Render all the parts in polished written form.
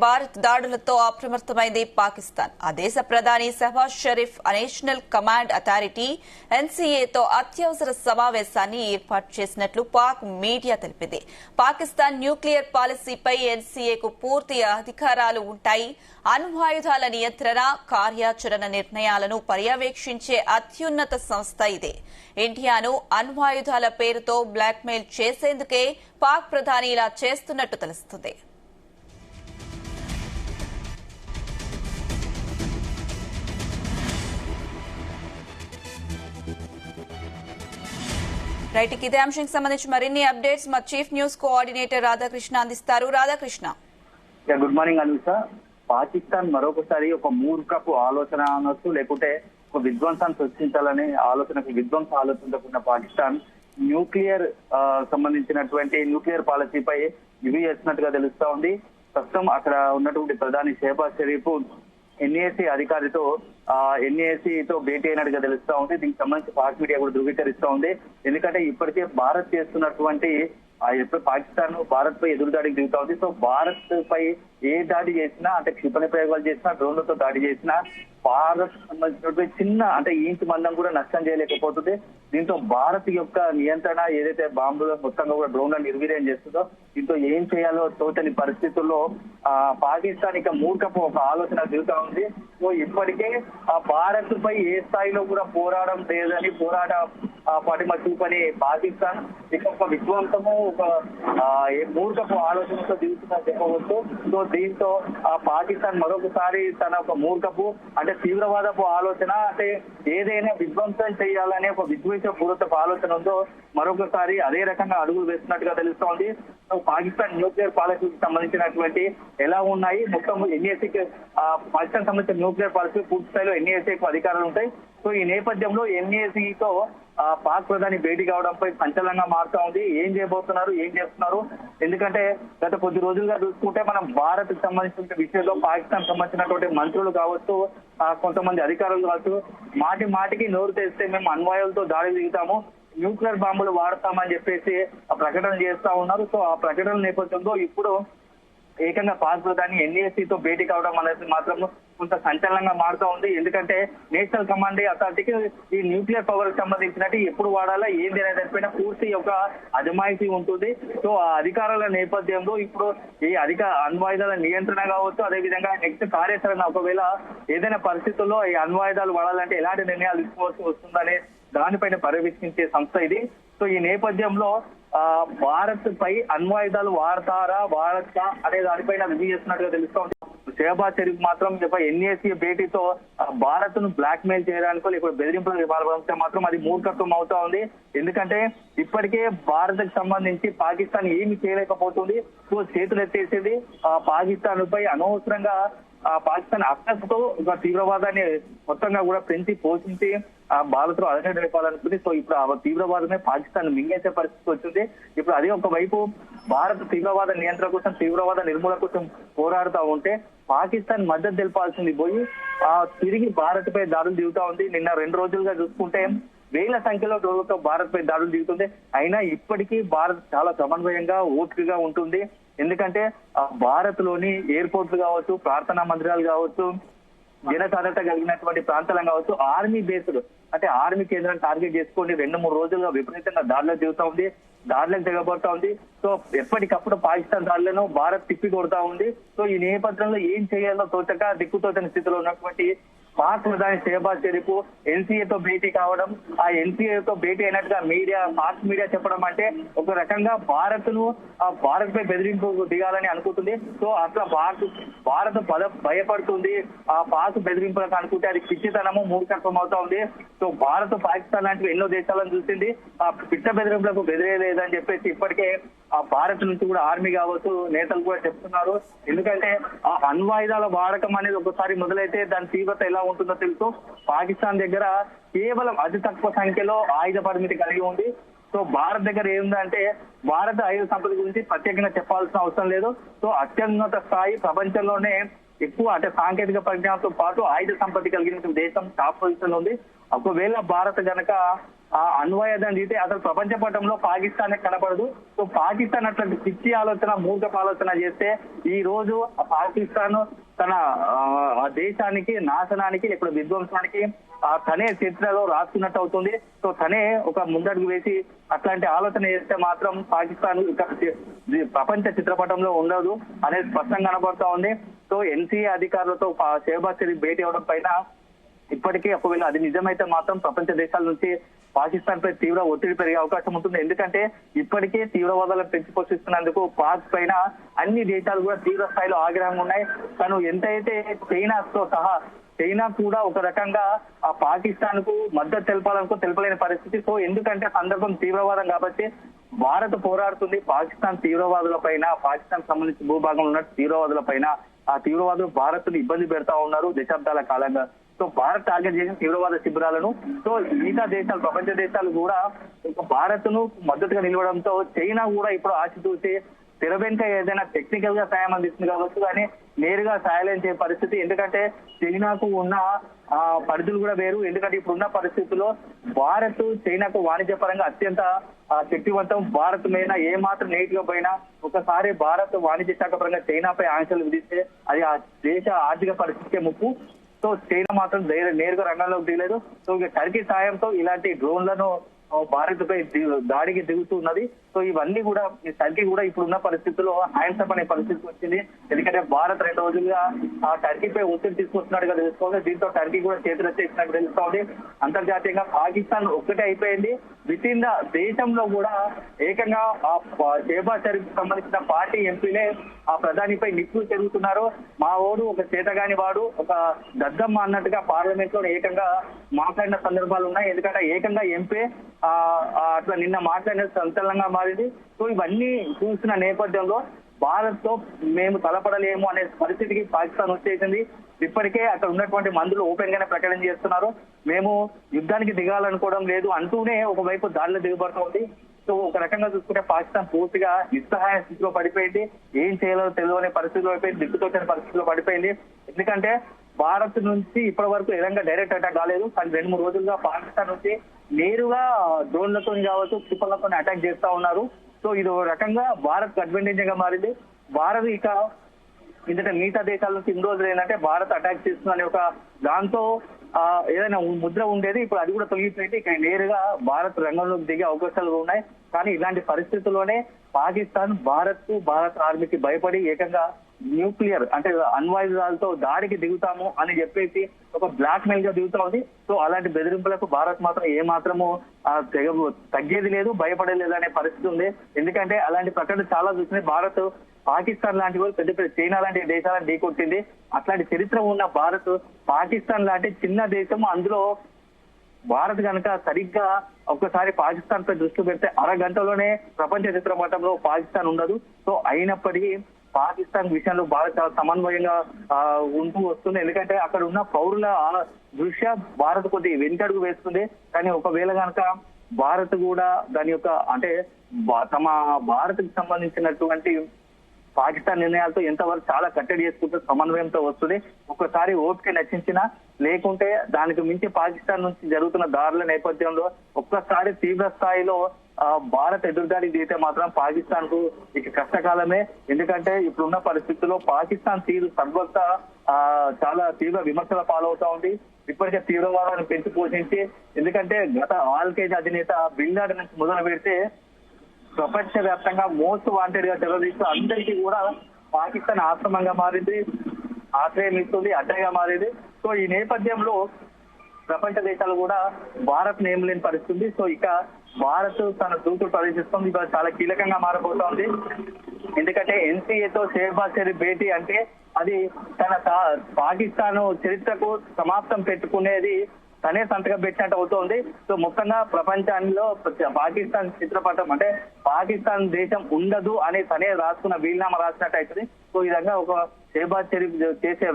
భారత్ దాడులతో అప్రమత్తమైంది పాకిస్తాన్. ఆ దేశ ప్రధాని Shahbaz Sharif national command authority ఎన్సీఏతో అత్యవసర సమావేశాన్ని ఏర్పాటు చేసినట్లు పాక్ మీడియా తెలిపింది. పాకిస్తాన్ న్యూక్లియర్ పాలసీపై ఎన్సీఏకు పూర్తి అధికారాలు ఉంటాయి. అణ్వాయుధాల నియంత్రణ, కార్యాచరణ నిర్ణయాలను పర్యవేక్షించే అత్యున్నత సంస్థ ఇదే. ఇండియాను అణ్వాయుధాల పేరుతో బ్లాక్మెయిల్ చేసేందుకే పాక్ ప్రధాని ఇలా చేస్తున్నట్టు తెలుస్తుంది. రైట్, ఇదే అంశానికి సంబంధించి మరిన్ని అప్డేట్స్ మా చీఫ్ న్యూస్ కోఆర్డినేటర్ రాధాకృష్ణ అందిస్తారు. రాధాకృష్ణ. Good morning Anusha. పాకిస్తాన్ మరొకసారి ఒక మూర్ఖపు ఆలోచన అనొచ్చు, లేకుంటే ఒక విధ్వంసాన్ని సృష్టించాలనే విధ్వంస ఆలోచనతో ఉన్న పాకిస్తాన్ న్యూక్లియర్ సంబంధించినటువంటి న్యూక్లియర్ పాలసీపై రివ్యూ చేస్తున్నట్టుగా తెలుస్తా ఉంది. ప్రస్తుతం అక్కడ ఉన్నటువంటి ప్రధాని షహబాజ్ షరీఫ్ ఎన్ఏసీ అధికారితో ఎన్ఏసీతో భేటీ అయినట్టుగా తెలుస్తా ఉంది. దీనికి సంబంధించి పాక్ మీడియా కూడా ధృవీకరిస్తా ఉంది. ఎందుకంటే ఇప్పటికే భారత్ చేస్తున్నటువంటి పాకిస్తాన్ భారత్ పై ఎదురుదాడికి దిగుతా ఉంది. సో భారత్ పై ఏ దాడి చేసినా, అంటే క్షిపణి ప్రయోగాలు చేసినా, డ్రోన్లతో దాడి చేసినా భారత్ సంబంధించినటువంటి చిన్న అంటే ఇంచు మందం కూడా నష్టం చేయలేకపోతుంది. దీంతో భారత్ యొక్క నియంత్రణ ఏదైతే బాంబులు మొత్తంగా కూడా డ్రోన్లను నిర్వీర్యం చేస్తుందో, దీంతో ఏం చేయాలో తోచని పరిస్థితుల్లో పాకిస్తాన్ ఇక మూర్ఖపు ఒక ఆలోచన దిగుతా ఉంది. సో ఇప్పటికే భారత్ పై ఏ స్థాయిలో కూడా పోరాటం లేదని, పోరాట పటిమ చూపని పాకిస్తాన్ ఇక ఒక విధ్వంసము, ఒక మూర్ఖపు ఆలోచనతో దిగుతుందని చెప్పవచ్చు. సో దీంతో పాకిస్తాన్ మరొకసారి తన ఒక మూర్ఖపు అంటే తీవ్రవాదపు ఆలోచన, అంటే ఏదైనా విధ్వంసం చేయాలనే ఒక విద్వేషపూరిత ఆలోచన ఉందో మరొకసారి అదే రకంగా అడుగులు వేస్తున్నట్టుగా తెలుస్తోంది. సో పాకిస్తాన్ న్యూక్లియర్ పాలసీకి సంబంధించినటువంటి ఎలా ఉన్నాయి, మొత్తం ఎన్ఏసీకి పాకిస్తాన్ సంబంధించిన న్యూక్లియర్ పాలసీ పూర్తి స్థాయిలో ఎన్ఏసీకి అధికారాలు ఉంటాయి. సో ఈ నేపథ్యంలో ఎన్ఏసీతో పాక్ ప్రధాని భేటీ కావడంపై సంచలనంగా మారుతా ఉంది. ఏం చేయబోతున్నారు, ఏం చేస్తున్నారు? ఎందుకంటే గత కొద్ది రోజులుగా చూసుకుంటే మనం భారత్ కి సంబంధించిన విషయంలో పాకిస్తాన్ సంబంధించినటువంటి మంత్రులు కావచ్చు, కొంతమంది అధికారులు కావచ్చు, మాటికి నోరు తెస్తే మేము అణ్వాయులతో దాడి దిగుతాము, న్యూక్లియర్ బాంబులు వాడతామని చెప్పేసి ప్రకటన చేస్తా ఉన్నారు. సో ఆ ప్రకటన నేపథ్యంలో ఇప్పుడు ఏకంగా పాక్ ప్రధాని ఎన్ఏసీతో భేటీ కావడం అనేది మాత్రం కొంత సంచలనంగా మారుతా ఉంది. ఎందుకంటే నేషనల్ కమాండ్ అథారిటీకి ఈ న్యూక్లియర్ పవర్ కి సంబంధించినట్టు ఎప్పుడు వాడాలా, ఏంది అనే దానిపైన పూర్తి ఒక అజమాయితీ ఉంటుంది. సో ఆ అధికారాల నేపథ్యంలో ఇప్పుడు ఈ అణ్వాయుధాల నియంత్రణ కావచ్చు, అదేవిధంగా నెక్స్ట్ కార్యాచరణ ఒకవేళ ఏదైనా పరిస్థితుల్లో ఈ అణ్వాయుధాలు వాడాలంటే ఎలాంటి నిర్ణయాలు తీసుకోవాల్సి వస్తుందనే దానిపైన పర్యవేక్షించే సంస్థ ఇది. సో ఈ నేపథ్యంలో భారత్ పై అణ్వాయుధాలు వాడతా అనే దానిపైన రివ్యూ చేస్తున్నట్టుగా తెలుస్తోంది. షహబాజ్ షరీఫ్ మాత్రం ఎన్ఏసీ భేటీతో భారత్ ను బ్లాక్ మెయిల్ చేయడానికో లేకపోతే బెదిరింపులకు పాల్పడితే మాత్రం అది మూర్ఖత్వం అవుతా ఉంది. ఎందుకంటే ఇప్పటికే భారత్ కి సంబంధించి పాకిస్తాన్ ఏమి చేయలేకపోతుంది. సో చేతులు ఎత్తేసేది పాకిస్తాన్ పై అనవసరంగా పాకిస్తాన్ అక్కసుతో ఒక తీవ్రవాదాన్ని మొత్తంగా కూడా పెంచి పోషించి భారత్ లో అదనే నడిపాలనుకుంది. సో ఇప్పుడు ఆ తీవ్రవాదమే పాకిస్తాన్ మింగేసే పరిస్థితి వచ్చింది. ఇప్పుడు అదే ఒకవైపు భారత్ తీవ్రవాద నియంత్రణ కోసం, తీవ్రవాద నిర్మూలన కోసం పోరాడుతూ ఉంటే పాకిస్తాన్ మద్దతు తెలపాల్సింది పోయి తిరిగి భారత్ పై దాడులు దిగుతా ఉంది. నిన్న 2 రోజులుగా చూసుకుంటే వేల సంఖ్యలో డ్రోన్లతో భారత్ పై దాడులు దిగుతుంది. అయినా ఇప్పటికీ భారత్ చాలా సమన్వయంగా, ఓపికగా ఉంటుంది. ఎందుకంటే భారత్ లోని ఎయిర్పోర్ట్లు కావచ్చు, ప్రార్థనా మందిరాలు కావచ్చు, జనసాంద్రత కలిగినటువంటి ప్రాంతాలను కావచ్చు, ఆర్మీ బేస్డ్ అంటే ఆర్మీ కేంద్రాన్ని టార్గెట్ చేసుకొని 2-3 రోజులుగా విపరీతంగా దాడులకు దిగుతా ఉంది, దాడులకు దిగబడతా ఉంది. సో ఎప్పటికప్పుడు పాకిస్తాన్ దాడులను భారత్ తిప్పి కొడతా ఉంది. సో ఈ నేపథ్యంలో ఏం చేయాలో తోచక దిక్కుతోచని స్థితిలో ఉన్నటువంటి పాక్ ప్రధాని షహబాజ్ షరీఫ్ ఎన్సీఏతో భేటీ కావడం, ఆ ఎన్సీఏతో భేటీ అయినట్టుగా పాక్ మీడియా చెప్పడం అంటే ఒక రకంగా భారత్ పై బెదిరింపు దిగాలని అనుకుంటుంది. సో అట్లా భారత్ భయపడుతుంది ఆ పాక్ బెదిరింపులకు అనుకుంటే అది పిచ్చితనము, మూర్ఖత్వం అవుతా ఉంది. సో భారత్ పాకిస్తాన్ లాంటివి ఎన్నో దేశాలను చూసింది, ఆ పిట్ట బెదిరింపులకు బెదిరేలేదని చెప్పేసి ఇప్పటికే ఆ భారత్ నుంచి కూడా ఆర్మీ కావచ్చు, నేతలు కూడా చెప్తున్నారు. ఎందుకంటే ఆ అణ్వాయుధాల వాడకం అనేది ఒకసారి మొదలైతే దాని తీవ్రత ఎలా ఉంటుందో తెలుసు. పాకిస్తాన్ దగ్గర కేవలం అతి తక్కువ సంఖ్యలో ఆయుధ పరిమితి కలిగి ఉంది. సో భారత్ దగ్గర ఏముందంటే భారత ఆయుధ సంపద గురించి ప్రత్యేకంగా చెప్పాల్సిన అవసరం లేదు. సో అత్యున్నత స్థాయి ప్రపంచంలోనే ఎక్కువ అంటే సాంకేతిక పరిజ్ఞానంతో పాటు ఆయుధ సంపత్తి కలిగిన దేశం టాప్ పొజిషన్ ఉంది. ఒకవేళ భారత్ గనక ఆ అన్వయదాన్ని దిగితే అసలు ప్రపంచ పటంలో పాకిస్తాన్ కనపడదు. సో పాకిస్తాన్ అట్లాంటి పిచ్చి ఆలోచన, మూర్ఖపు ఆలోచన చేస్తే ఈ రోజు పాకిస్తాన్ తన దేశానికి నాశనానికి లేకపోతే విధ్వంసానికి తనే చరిత్రలో రాసుకున్నట్టు అవుతుంది. సో తనే ఒక ముందడుగు వేసి అట్లాంటి ఆలోచన చేస్తే మాత్రం పాకిస్తాన్ ప్రపంచ చిత్రపటంలో ఉండదు అనేది స్పష్టంగా కనబడతా ఉంది. సో ఎన్సీఏ అధికారులతో షెహబాజ్ షరీఫ్ భేటీ అవడం పైన ఇప్పటికీ ఒకవేళ అది నిజమైతే మాత్రం ప్రపంచ దేశాల నుంచి పాకిస్తాన్ పై తీవ్ర ఒత్తిడి పెరిగే అవకాశం ఉంటుంది. ఎందుకంటే ఇప్పటికే తీవ్రవాదాలను పెంచి పోషిస్తున్నందుకు పాక్ పైన అన్ని దేశాలు కూడా తీవ్ర స్థాయిలో ఆగ్రహంగా ఉన్నాయి. తను ఎంతైతే చైనాతో సహా చైనా కూడా ఒక రకంగా ఆ పాకిస్తాన్ కు మద్దతు తెలపలేని పరిస్థితి. సో ఎందుకంటే సందర్భం తీవ్రవాదం కాబట్టి భారత్ పోరాడుతుంది పాకిస్తాన్ తీవ్రవాదుల పైన, పాకిస్తాన్ సంబంధించిన భూభాగంలో ఉన్న తీవ్రవాదుల పైన. ఆ తీవ్రవాదులు భారత్ ను ఇబ్బంది పెడతా ఉన్నారు దశాబ్దాల కాలంగా. సో భారత్ టార్గెట్ చేసిన తీవ్రవాద శిబిరాలను సో మిగతా దేశాలు, ప్రపంచ దేశాలు కూడా భారత్ ను మద్దతుగా నిలవడంతో చైనా కూడా ఇప్పుడు ఆచితూచి తెర వెనుక ఏదైనా టెక్నికల్ గా సాయం అందిస్తుంది కావచ్చు, కానీ నేరుగా సాయాలించే పరిస్థితి. ఎందుకంటే చైనాకు ఉన్న పరిధులు కూడా వేరు. ఎందుకంటే ఇప్పుడున్న పరిస్థితుల్లో భారత్ చైనాకు వాణిజ్యపరంగా అత్యంత శక్తివంతం. భారత్ మీద ఏ మాత్రం నేటిగా పోయినా ఒకసారి భారత్ వాణిజ్య శాఖ పరంగా చైనాపై ఆంక్షలు విధిస్తే అది ఆ దేశ ఆర్థిక పరిస్థితికే ముప్పు. సో చైనా మాత్రం నేరుగా రంగంలోకి దిగలేదు. సో ఇక టర్కీ సాయంతో ఇలాంటి డ్రోన్లను భారత్ పై దాడికి దిగుతున్నది. సో ఇవన్నీ కూడా టర్కీ కూడా ఇప్పుడున్న పరిస్థితుల్లో హ్యాండ్స్ అప్ అనే పరిస్థితి వచ్చింది. ఎందుకంటే భారత్ 2 రోజులుగా ఆ టర్కీపై ఒత్తిడి తీసుకొస్తున్నట్టుగా తెలుస్తోంది. దీంతో టర్కీ కూడా చేతులు వచ్చేసినట్టు తెలుస్తోంది. అంతర్జాతీయంగా పాకిస్తాన్ ఒక్కటే అయిపోయింది. విత్ ఇన్ ద దేశంలో కూడా ఏకంగా ఆ షెహబాజ్ షరీఫ్ సంబంధించిన పార్టీ ఎంపీలే ఆ ప్రధానిపై నిప్పులు చెరుగుతున్నారు. మా ఓడు ఒక చేతగాని వాడు, ఒక దద్దమ్మ అన్నట్టుగా పార్లమెంట్ లో ఏకంగా మాట్లాడిన సందర్భాలు ఉన్నాయి. ఎందుకంటే ఏకంగా ఎంపీ అట్లా నిన్న మాట్లాడిన సంచలనంగా మారింది. సో ఇవన్నీ చూసిన నేపథ్యంలో భారత్ తో మేము తలపడలేము అనే పరిస్థితికి పాకిస్తాన్ వచ్చేసింది. ఇప్పటికే అక్కడ ఉన్నటువంటి మందులు ఓపెన్ గానే ప్రకటన చేస్తున్నారు. మేము యుద్ధానికి దిగాలనుకోవడం లేదు అంటూనే ఒకవైపు దాడిలో దిగబడుతోంది. సో ఒక రకంగా చూసుకుంటే పాకిస్తాన్ పూర్తిగా నిస్సహాయ స్థితిలో పడిపోయింది. ఏం చేయాలో తెలియని పరిస్థితిలో అయిపోయింది, దిక్కుతోచని పరిస్థితిలో పడిపోయింది. ఎందుకంటే భారత్ నుంచి ఇప్పటి వరకు ఏదైనా డైరెక్ట్ అటాక్ కాలేదు, కానీ 2-3 రోజులుగా పాకిస్తాన్ నుంచి నేరుగా డ్రోన్లతో కావచ్చు, క్షిపణులతో అటాక్ చేస్తా ఉన్నారు. సో ఇది ఒక రకంగా భారత్ అడ్వాంటేజ్ గా మారింది. భారత్ ఇక ఎందుకంటే మిగతా దేశాల నుంచి ఇన్ని రోజులు ఏంటంటే భారత్ అటాక్ చేస్తుందనే ఒక దాంతో ఏదైనా ముద్ర ఉండేది. ఇప్పుడు అది కూడా తొలగిపోయింది. ఇక నేరుగా భారత్ రంగంలోకి దిగే అవకాశాలు ఉన్నాయి. కానీ ఇలాంటి పరిస్థితుల్లోనే పాకిస్తాన్ భారత్ ఆర్మీకి భయపడి ఏకంగా న్యూక్లియర్ అంటే అణ్వాయుధాలతో దాడికి దిగుతాము అని చెప్పేసి ఒక బ్లాక్ మెయిల్ గా దిగుతా ఉంది. సో అలాంటి బెదిరింపులకు భారత్ మాత్రం ఏ మాత్రము తగ్గేది లేదు, భయపడలేదు అనే పరిస్థితి ఉంది. ఎందుకంటే అలాంటి ప్రకటన చాలా చూసినాయి. భారత్ పాకిస్తాన్ లాంటి వాళ్ళు పెద్ద పెద్ద చైనా లాంటి దేశాలను ఢీకొట్టింది. అట్లాంటి చరిత్ర ఉన్న భారత్ పాకిస్తాన్ లాంటి చిన్న దేశం, అందులో భారత్ కనుక సరిగ్గా ఒక్కసారి పాకిస్తాన్ పై దృష్టి పెడితే అరగంటలోనే ప్రపంచ చిత్రపటంలో పాకిస్తాన్ ఉండదు. సో అయినప్పటికీ పాకిస్తాన్ విషయంలో భారత్ చాలా సమన్వయంగా ఉంటూ వస్తుంది. ఎందుకంటే అక్కడ ఉన్న పౌరుల దృష్ట్యా భారత్ కొద్ది వెనుకడుగు వేస్తుంది. కానీ ఒకవేళ కనుక భారత్ కూడా దాని యొక్క అంటే తమ భారత్ కి సంబంధించినటువంటి పాకిస్తాన్ నిర్ణయాలతో ఎంతవరకు చాలా కట్టడి చేసుకుంటూ సమన్వయంతో వస్తుంది. ఒక్కసారి ఓపిక నశించినా లేకుంటే దానికి మించి పాకిస్తాన్ నుంచి జరుగుతున్న దాడుల నేపథ్యంలో ఒక్కసారి తీవ్ర స్థాయిలో భారత్ ఎదురుదాడికి దిగితే మాత్రం పాకిస్తాన్ కు ఇక కష్టకాలమే. ఎందుకంటే ఇప్పుడున్న పరిస్థితుల్లో పాకిస్తాన్ తీరు సర్వత్రా చాలా తీవ్ర విమర్శల పాలవుతా ఉంది. ఇప్పటికే తీవ్రవాదాన్ని పెంచి పోషించి, ఎందుకంటే గత ఆల్ఖైదా అధినేత బిన్ లాడెన్ నుంచి మొదలు పెడితే ప్రపంచ వ్యాప్తంగా మోస్ట్ వాంటెడ్ గా టెర్రరిస్ట్ అందరికీ కూడా పాకిస్తాన్ ఆశ్రమంగా మారింది, ఆశ్రయం ఇస్తుంది, అడ్డగా మారింది. సో ఈ నేపథ్యంలో ప్రపంచ దేశాలు కూడా భారత్ నేమలేని పరిస్థితి. సో ఇక భారత్ తన దూకుడు ప్రదర్శిస్తుంది. ఇవాళ చాలా కీలకంగా మారబోతోంది. ఎందుకంటే ఎన్సీఏతో షెహబాజ్ షరీఫ్ భేటీ అంటే అది తన పాకిస్తాన్ చరిత్రకు సమాప్తం పెట్టుకునేది తనే సంతకం పెట్టినట్టు అవుతోంది. సో మొత్తంగా ప్రపంచంలో పాకిస్తాన్ చిత్రపటం అంటే పాకిస్తాన్ దేశం ఉండదు అని తనే రాసుకున్న వీలునామా రాసినట్టు అవుతుంది. సో ఈ విధంగా ఒక షెహబాజ్ షరీఫ్ చేసే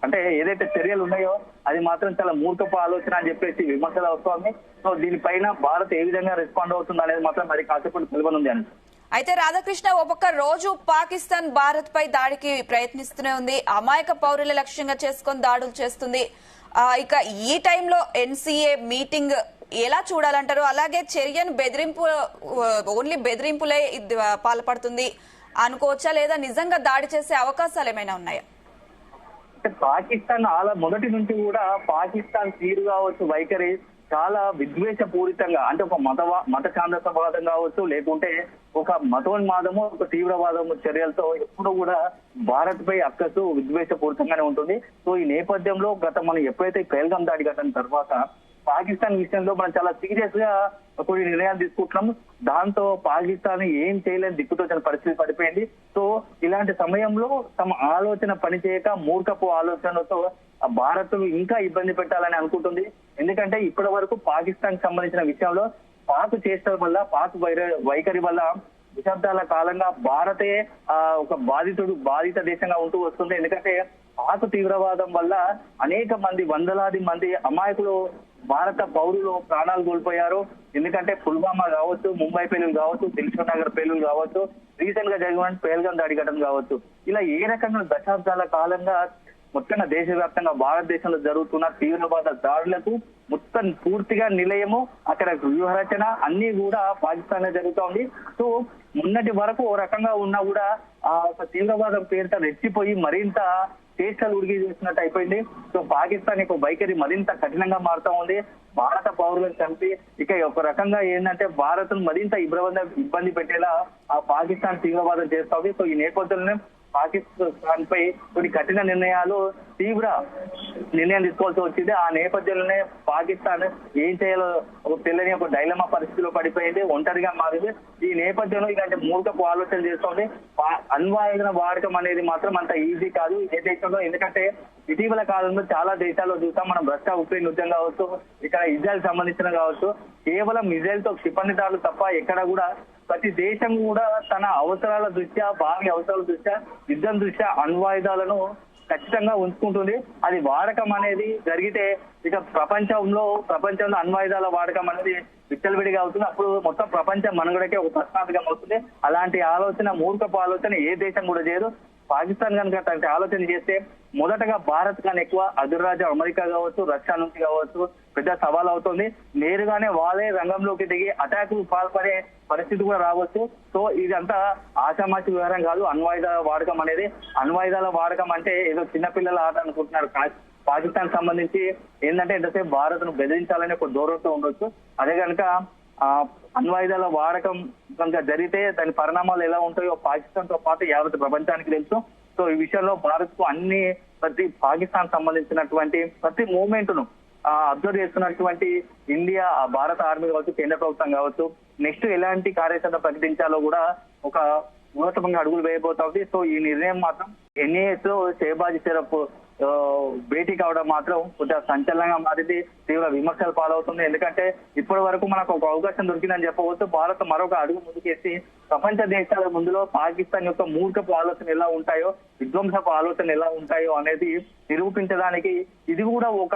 అంటే ఏదైతే చర్యలు ఉన్నాయో అది మాత్రం చాలా మూర్ఖపు ఆలోచన అని చెప్పేసి విమర్శలు వస్తోంది. సో దీనిపైన భారత్ ఏ విధంగా రెస్పాండ్ అవుతుంది అనేది మాత్రం మరి కాసేపటి తెలియనుంది అని. అయితే రాధాకృష్ణ, ఒక్కొక్క రోజు పాకిస్తాన్ భారత్ పై దాడికి ప్రయత్నిస్తూనే ఉంది. అమాయక పౌరుల లక్ష్యంగా చేసుకొని దాడులు చేస్తుంది. ఇక ఈ టైంలో ఎన్సీఏ మీటింగ్ ఎలా చూడాలంటారు? అలాగే చర్యను ఓన్లీ బెదిరింపులే పాల్పడుతుంది అనుకోవచ్చా, లేదా నిజంగా దాడి చేసే అవకాశాలు ఏమైనా ఉన్నాయా? పాకిస్తాన్ మొదటి నుంచి కూడా పాకిస్తాన్ తీరు కావచ్చు, వైఖరి చాలా విద్వేషపూరితంగా, అంటే ఒక మత ఛాందసవాదం కావచ్చు, లేకుంటే ఒక మతోన్మాదము, ఒక తీవ్రవాదము చర్యలతో ఎప్పుడు కూడా భారత్ పై అక్కసు విద్వేషపూరితంగానే ఉంటుంది. సో ఈ నేపథ్యంలో మనం ఎప్పుడైతే పహల్గామ్ దాడి ఘటన తర్వాత పాకిస్తాన్ విషయంలో మనం చాలా సీరియస్ గా కొన్ని నిర్ణయాలు తీసుకుంటున్నాం. దాంతో పాకిస్తాన్ ఏం చేయలేని దిక్కుతోచిన పరిస్థితి పడిపోయింది. సో ఇలాంటి సమయంలో తమ ఆలోచన పనిచేయక మూర్ఖపు ఆలోచనలతో భారత్ ఇంకా ఇబ్బంది పెట్టాలని అనుకుంటుంది. ఎందుకంటే ఇప్పటి వరకు పాకిస్తాన్ కి సంబంధించిన విషయంలో పాక్ చేష్టల వల్ల, పాక్ వైఖరి వల్ల దశాబ్దాల కాలంగా భారతే ఒక బాధిత దేశంగా ఉంటూ వస్తుంది. ఎందుకంటే పాక్ తీవ్రవాదం వల్ల అనేక మంది, వందలాది మంది అమాయకులు భారత పౌరులు ప్రాణాలు కోల్పోయారు. ఎందుకంటే పుల్వామా కావచ్చు, ముంబై పేలులు కావచ్చు, దిల్షుక్ నగర్ పేలులు కావచ్చు, రీసెంట్ గా జరిగిన పహల్గామ్ దాడి ఘటన కావచ్చు, ఇలా ఏ రకంగా దశాబ్దాల కాలంగా మొత్తంగా దేశవ్యాప్తంగా భారతదేశంలో జరుగుతున్న తీవ్రవాద దాడులకు మొత్తం పూర్తిగా నిలయము, అక్కడ వ్యూహరచన అన్ని కూడా పాకిస్తాన్ జరుగుతూ ఉంది. సో మొన్నటి వరకు ఓ రకంగా ఉన్నా కూడా ఆ ఒక తీవ్రవాదం పేరుతో రెచ్చిపోయి మరింత చేష్టలు ఉడిగి చేసినట్టు అయిపోయింది. సో పాకిస్తాన్ యొక్క వైఖరి మరింత కఠినంగా మారుతా ఉంది. భారత పౌరులను చంపి ఇక ఒక రకంగా ఏంటంటే భారత్ ను మరింత ఇబ్బంది పెట్టేలా ఆ పాకిస్తాన్ తీవ్రవాదం చేస్తా ఉంది. సో ఈ నేపథ్యంలోనే పాకిస్తాన్ పై కొన్ని కఠిన నిర్ణయాలు, తీవ్ర నిర్ణయం తీసుకోవాల్సి వచ్చింది. ఆ నేపథ్యంలోనే పాకిస్తాన్ ఏం చేయాలో తెలియని ఒక డైలమా పరిస్థితిలో పడిపోయింది, ఒంటరిగా మారింది. ఈ నేపథ్యంలో ఇలాంటి మూర్ఖపు ఆలోచన చేస్తుంది. అణ్వాయుధ వాడకం అనేది మాత్రం అంత ఈజీ కాదు ఏ దేశంలో. ఎందుకంటే ఇటీవల కాలంలో చాలా దేశాల్లో చూసాం మనం, రష్యా ఉక్రెయిన్ యుద్ధం కావచ్చు, ఇక్కడ ఇజ్రాయెల్ సంబంధించిన కావచ్చు, కేవలం ఇజ్రాయెల్ తో క్షిపణి దాడులు తప్ప ఎక్కడ కూడా ప్రతి దేశం కూడా తన అవసరాల దృష్ట్యా, భావి అవసరాల దృష్ట్యా, యుద్ధం దృష్ట్యా అణ్వాయుధాలను ఖచ్చితంగా ఉంచుకుంటుంది. అది వాడకం అనేది జరిగితే ఇక ప్రపంచంలో అణ్వాయుధాల వాడకం అనేది విచ్చలవిడిగా అవుతుంది. అప్పుడు మొత్తం ప్రపంచం మనుగడకే ఒక ప్రశ్నార్థకం అవుతుంది. అలాంటి ఆలోచన, మూర్ఖపు ఆలోచన ఏ దేశం కూడా చేయదు. పాకిస్తాన్ కనుక అలాంటి ఆలోచన చేస్తే మొదటగా భారత్ కన్నా ఎక్కువ అగ్రరాజ్యం అమెరికా కావచ్చు, రష్యా నుంచి కావచ్చు పెద్ద సవాల్ అవుతుంది. నేరుగానే వాళ్ళే రంగంలోకి దిగి అటాక్ పాల్పడే పరిస్థితి కూడా రావచ్చు. సో ఇదంతా ఆషామాషి వ్యవహారం కాదు అణ్వాయుధాల వాడకం అనేది. అణ్వాయుధాల వాడకం అంటే ఏదో చిన్నపిల్లల ఆట అనుకుంటున్నారు. పాకిస్తాన్ సంబంధించి ఏంటంటే ఎంతసేపు భారత్ ను బెదిరించాలని ఒక ధోరణితో ఉండొచ్చు. అదే కనుక అణ్వాయుధాల వాడకం కనుక జరిగితే దాని పరిణామాలు ఎలా ఉంటాయో పాకిస్తాన్ తో పాటు యావత్ ప్రపంచానికి తెలుసు. సో ఈ విషయంలో భారత్ కు ప్రతి పాకిస్తాన్ సంబంధించినటువంటి ప్రతి మూవ్మెంట్ ను అబ్జర్వ్ చేస్తున్నటువంటి ఇండియా, భారత ఆర్మీ కావచ్చు, కేంద్ర ప్రభుత్వం కావచ్చు, నెక్స్ట్ ఎలాంటి కార్యాచరణ ప్రకటించాలో కూడా ఒక ఉన్నతమైన అడుగులు వేయబోతా ఉంది. సో ఈ నిర్ణయం మాత్రం ఎన్ఏఎస్ లో షేబాజ్ షరఫ్ భేటీ కావడం మాత్రం కొంచెం సంచలనంగా మారింది, తీవ్ర విమర్శలు పాలవుతుంది. ఎందుకంటే ఇప్పటి వరకు మనకు ఒక అవకాశం దొరికిందని చెప్పవచ్చు. భారత్ మరొక అడుగు ముందుకేసి ప్రపంచ దేశాల ముందులో పాకిస్తాన్ యొక్క మూర్ఖపు ఆలోచన ఎలా ఉంటాయో, విధ్వంసపు ఆలోచన ఎలా ఉంటాయో అనేది నిరూపించడానికి ఇది కూడా ఒక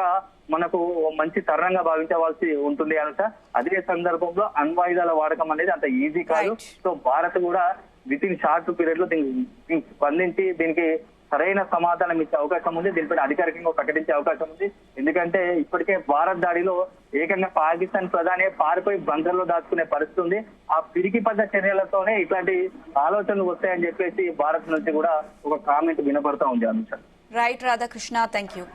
మనకు మంచి తరుణంగా భావించవలసి ఉంటుంది అనుక. అదే సందర్భంలో అణ్వాయుధాల వాడకం అనేది అంత ఈజీ కాదు. సో భారత్ కూడా విత్ ఇన్ షార్ట్ పీరియడ్ లో దీనికి స్పందించి దీనికి సరైన సమాధానం ఇచ్చే అవకాశం ఉంది. దీనిపైన అధికారికంగా ప్రకటించే అవకాశం ఉంది. ఎందుకంటే ఇప్పటికే భారత్ దాడిలో ఏకంగా పాకిస్తాన్ ప్రధాని పారిపోయి బంకర్ లో దాచుకునే పరిస్థితి ఉంది. ఆ పిరికి పడ్డ చర్యలతోనే ఇట్లాంటి ఆలోచనలు వస్తాయని చెప్పేసి భారత్ నుంచి కూడా ఒక కామెంట్ వినపడతా ఉంది. Anusha. Right Radhakrishna, thank you.